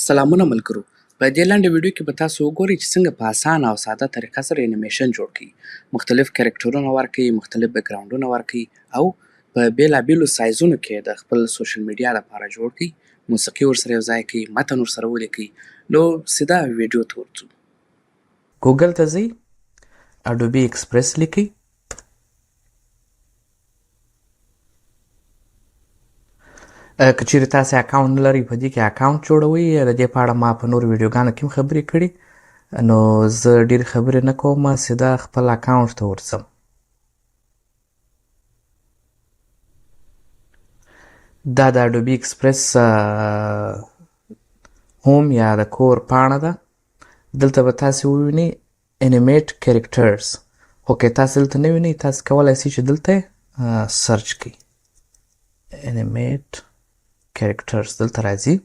سلامونه ملګرو. په دې لنډه ویډیو کې به تاسو وګورئ چې څنګه په اسانه او ساده طریقه سره انیمیشن جوړ کړئ. مختلف کرکټرونه ورکړئ، مختلف بیکګراونډونه ورکړئ او په بېلابېلو سایزونو کې د خپل سوشل میډیا لپاره جوړ کړئ. موسیقي ورسره یوځای کړئ، متن ورسره ولیکئ. نو سیده ویډیو ته ورځو. ګوګل ته ځئ، اډوبي ایکسپریس لیکئ. که چیرې تاسې اکاونټ نه لرئ، په دې کې اکاونټ جوړوئ. د دې په اړه ما په نورو ویډیوګانو کې هم خبرې کړي، نو زه ډېرې خبرې نه کوم، سیده خپل اکاونټ ته ورځم. دا د اډوبي ایکسپریس هوم یا د کور پاڼه ده. دلته به تاسې ووینئ انیمیټ کریکټرز، خو که تاسې دلته نه وینئ، تاسې کولی شئ چې دلته سرچ کړئ. انیمیټ کریکټرز دلته راځي.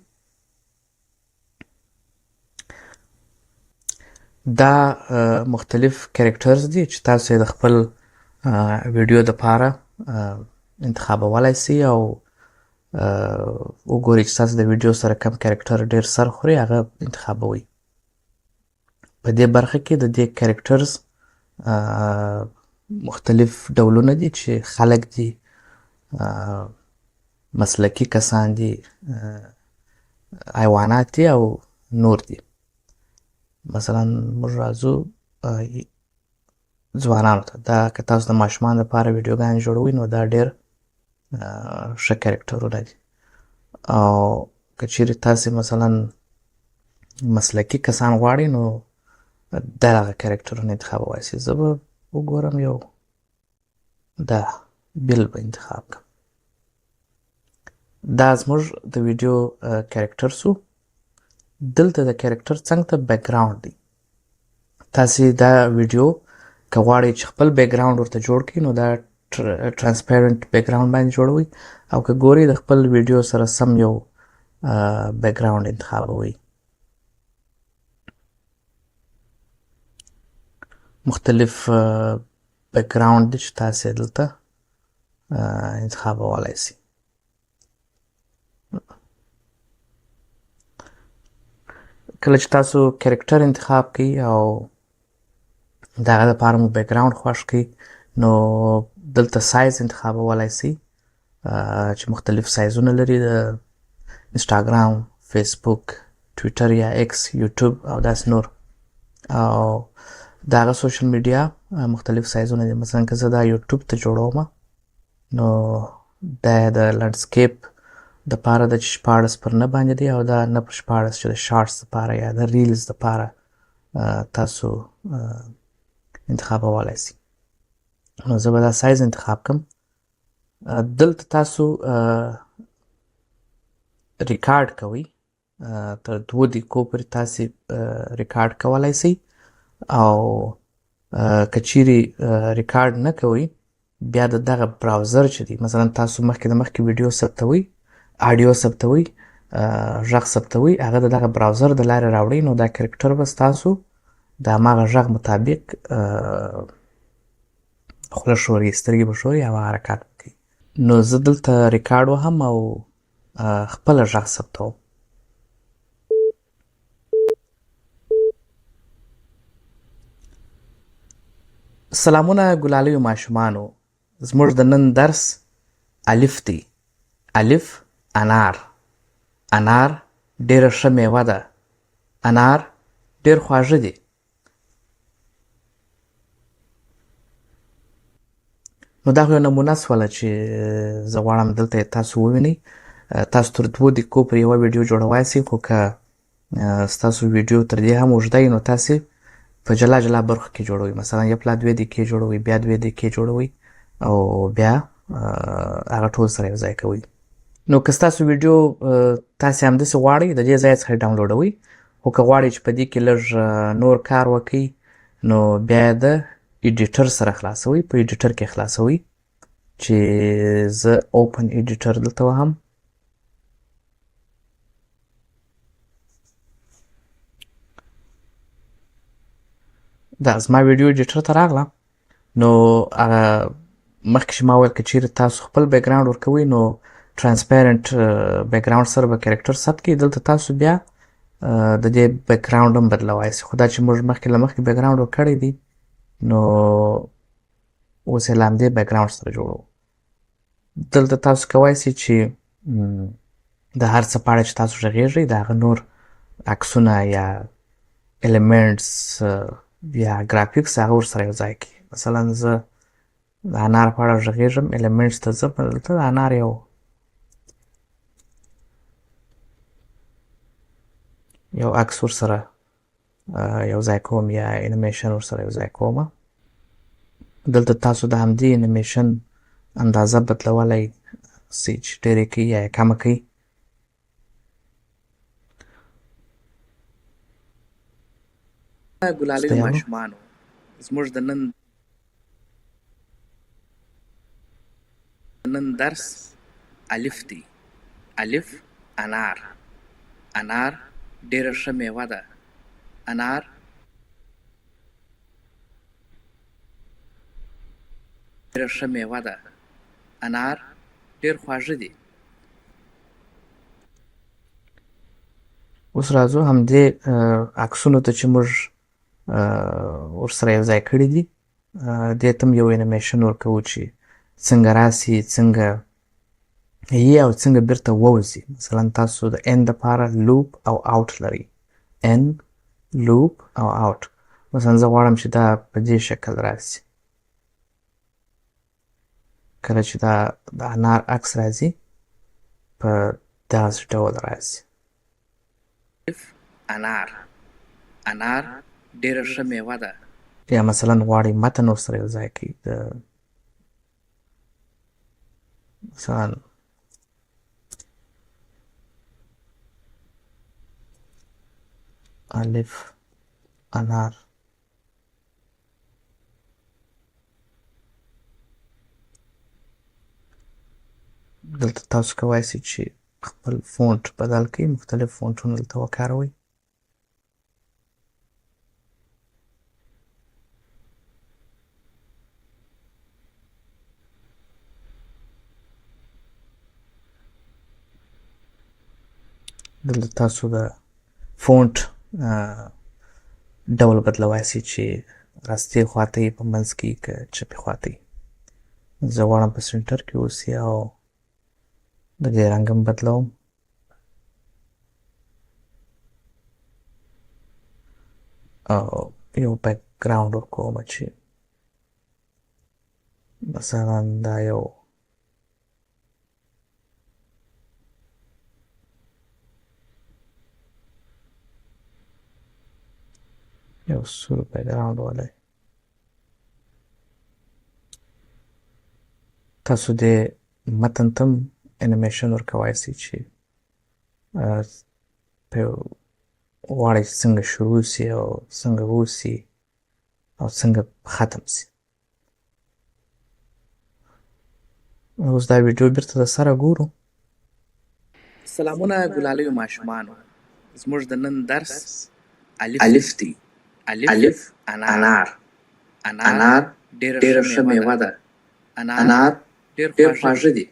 دا مختلف کریکټرز دي چې تاسو یې د خپل ویډیو دپاره انتخابولی شئ او وګورئ چې تاسو د ویډیو سره کوم کریکټر ډېر سر خوري، هغه انتخابوئ. په دې برخه کې د دې کریکټرز مختلف ډولونه دي چې خلک دي، مسلکي کسان دي، حیوانات دي او نور دي. مثلا موږ راځو ځوانانو ته. دا که تاسو د ماشومانو لپاره ویډیوګانې جوړوئ نو دا ډېر ښه کرکټرونه دي. او که چیرې تاسې مثلا مسلکي کسان غواړئ نو دغه کرکټرونه انتخابولی شئ. زه به وګورم یو دا بیل به انتخاب کړم. دا زموږ د ویډیو کرکټر سو. دلته د کرکټر څنګ ته بیکګراوند دی. تاسې دا ویډیو که غواړئ چې خپل بیکګراوند ورته جوړ کړئ نو دا ټرانسپیرنټ بیکګراوند باندې جوړوئ، او که ګورئ د خپل ویډیو سره سم یو بیکګراوند انتخابوئ. مختلف بیکګراوند دي چې تاسې دلته انتخابولی شئ. کله چې تاسو کرکټر انتخاب کړئ او د هغه دپاره مو بیکګراوند خوښ کړئ نو دلته سایز انتخابولی شئ چې مختلف سایزونه لري، د انسټاګرام، فیسبوک، ټویټر یا ایکس، یوټیوب او داسې نور. او د هغه سوشل میډیا مختلف سایزونه دي. مثلا که زه دا یوټیوب ته جوړوم نو دا د لنډسکیپ دپاره ده چې 14 پر 9 باندې دی، او دا 9 پر 14 چې د شارټس دپاره یا د ریلز دپاره تاسو انتخابولی شئ. نو زه به دا سایز انتخاب کړم. دلته تاسو ریکارډ کوئ، تر 2 دقیقو پورې تاسې ریکارډ کولی شئ. او که چیرې ریکارډ نه کوئ، بیا د دغه براوزر چې دی، مثلا تاسو مخکې د مخکې ویډیو ثبتوئ، آډیو ثبتوئ، غږ ثبتوئ، هغه د دغه براوزر د لارې راوړئ، نو دا کرکټر به ستاسو د هماغه غږ مطابق خوله ښوري، سترګې به ښوري او حرکات به کوي. نو زه دلته ریکارډ وهم او خپله غږ ثبتوم. سلامونه ګلالیو ماشومانو. زموږ د نن درس الف دی. الف انار. انار ډېره ښه میوه ده. انار ډېر خواږه دی. نو دا خو یو نمونه شوله چې زه غواړم دلته یې تاسو ووینئ. تاسو تر 2 دقیقو پورې یوه ویډیو جوړولی شئ، خو که ستاسو ویډیو تر دې هم اوږده وي نو تاسې په جلا جلا برخو کې جوړوئ. مثلا یو پلا 2 دقیقې جوړوئ، بیا 2 دقیقې جوړوئ او بیا هغه ټول سره یو ځای کوئ. نو که ستاسو ویډیو تاسې همداسې غواړئ د دې ځای څخه یې ډاونلوډوئ، خو که غواړئ چې په دې کې لږ نور کار وکړئ نو بیا یې د ایډیټر سره خلاصوئ. په ایډیټر کې خلاصوئ چې زه اوپن ایډیټر دلته وهم. دا زما ویډیو ایډیټر ته راغله. نو هغه مخکې چې ما ویل که چیرې تاسو خپل بیکګراوند ورکوئ نو ترانسپیرنټ بیکګراوند سره به کرکټر ثبت کړي. دلته تاسو بیا د دې بیکګراوند هم بدلوای سي خو دا چې موږ مخکې له مخکې بیکګراوند ورکړی دی نو اوس یې له همدې بیکګراوند سره جوړوو. دلته تاسو کولی سئ چې د هر څه په اړه چې تاسو غږېږئ د هغه نور عکسونه یا الیمنټس یا ګرافیکس هغه ورسره یو ځای کړي. مثلا زه د انار په اړه غږېږم الیمنټس ته ځم دلته د انار یو عکس ورسره یو ځای کوم یا انیمیشن ورسره یو ځای کوم. دلته تاسو د همدې انیمیشن اندازه بدلولی سئ چې ډېرې کړئ یا یې کمه کړئ. ګلالیو ماشومانو زموږ د نن درس الف دی. الف انار. انار ډېره ښه میوه ده. انار ډېره ښه میوه ده. انار ډېر خواږه دي. اوس راځو همدې عکسونو ته چې موږ ورسره یو ځای کړي دي دې ته هم یو انیمیشن ورکوو چې څنګه راسي څنګه یي او څنګه بیرته ووځي. مثلا تاسو د ان دپاره لوپ او آوټ لرئ. ان لوپ او آوټ. مثلا زه غواړم چې دا په دې شکل راسي. کله چې دا د انار عکس راځي په دغسې ډول راسي. انار. انار ډېره ښه میوه ده. یا مثلا غواړئ متن ورسره یو ځای کړئ. د مثلا الف انار. دلته تاسو کولی سئ چې خپل فونټ بدل کړئ. مختلف فونټونه دلته وکاروئ. دلته تاسو د فونټ ډول بدلوای سئ چې راستې خواته یې په منځ کې که چپې خواته یې. زه غواړم په سنټر کې اوسي او د دې رنګ هم بدلوم. او یو بیکګراوند ورکوم چې مثلا دا یو سور بیکګراوند والی. تاسو د متن ته هم انیمیشن ورکولی سئ چې په غواړئ چې څنګه شروع سي او څنګه وسي او څنګه ختم سي. اوس دا ویډیو بیرته د سره ګورو. سلامونه ګلالیو ماشومانو. زموږ د نن درس الف دی. الف انار. انار ډېره ښه میوه ده. انار ډېر خواږه دي.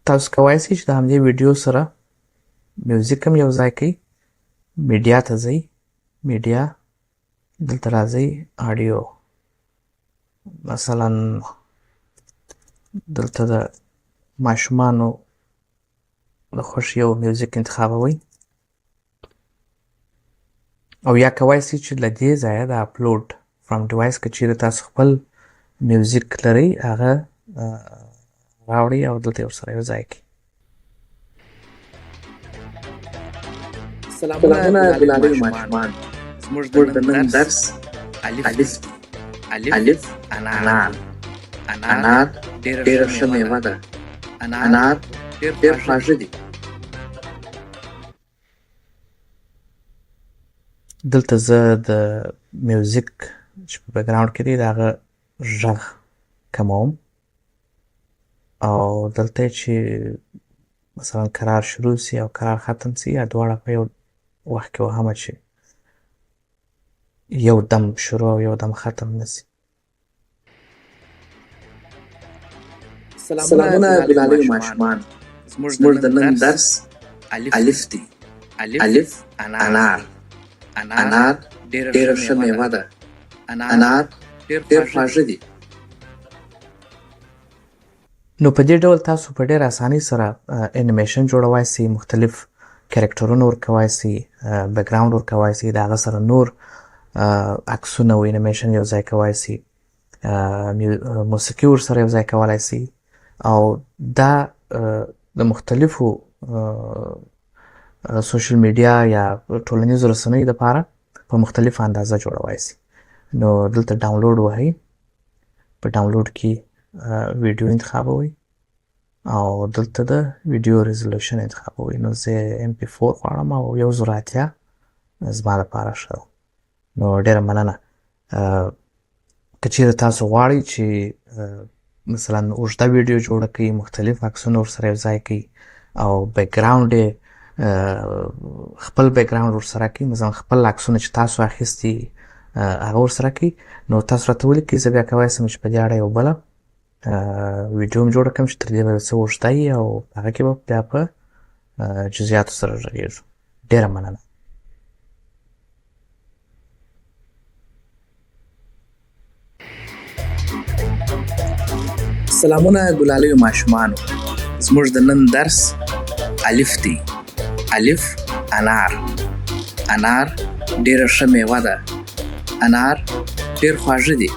تاسو کولی سئ چې د همدې ویډیو سره میوزیک هم یو ځای کړئ. میډیا ته ځئ. میډیا دلته راځئ آډیو. مثلا دلته د ماشومانو د خوښې یو میوزیک انتخابوئ او یا کولی سئ چې له دې ځایه د اپلوډ فرام ډیوایس که چیرې تاسو خپل میوزیک لرئ هغه راوړئ او دلته یې ورسره یو ځای کړئ. سلامونه ګلالیو ماشومان. زموږ د نن درس الف دی. الف انار. انار ډېره ښه میوه ده. انار ډېر خواږه دي. دلته زه د میوزیک چې په بیکګراوند کې دی د هغه غږ کموم او دلته چې مثلا کرار شروع سي او کرار ختم سي یا دواړه په یو وخت کې وهمه چې یو دم شروع او یو دم ختم نسي. سلامونه ګلالیو ماشومان. زموږ د نن درس الف دی. الف انار. انار ډېره ښه میوه ده. انار ډېر خواږه دي. نو په دې ډول تاسو په ډېر اسانۍ سره انیمیشن جوړوای سئ، مختلف کرکټرونه ورکوای سئ، بیکګراوند ورکوای سئ، د هغه سره نور عکسونه او انیمیشن یو ځای کوای سئ، موسیقي ورسره یو ځای کولی سئ او دا د مختلفو سوشل میډیا یا ټولنیزو رسنیو دپاره په مختلف اندازه جوړوای سئ. نو دلته ډاونلوډ وهئ، په ډاونلوډ کې ویډیو انتخابوئ او دلته د ویډیو ریزولوشن انتخابوئ. نو زه MP4 غواړم او 1080 زما لپاره ښه ده. نو ډېره مننه. که چیرې تاسو غواړئ چې مثلا اوږده ویډیو جوړه کړئ، مختلف عکسونه ورسره یو ځای کړئ او بیکګراوند یې خپل بیکګراوند ورسره کړئ، مثلا خپل عکسونه چې تاسو اخیستي هغه ورسره کړئ، نو تاسو راته ولیکئ، زه بیا کولی شم چې په دې اړه یو بله ویډیو هم جوړه کړم چې تر دې به څه اوږده وي او هغه کې به بیا په جزیاتو سره غږېږو. ډېره مننه. سلامونه ګلالیو ماشومانو. زموږ د نن درس الف دی. الف انار. انار ډېره ښه میوه ده. انار ډېر خواږه دي.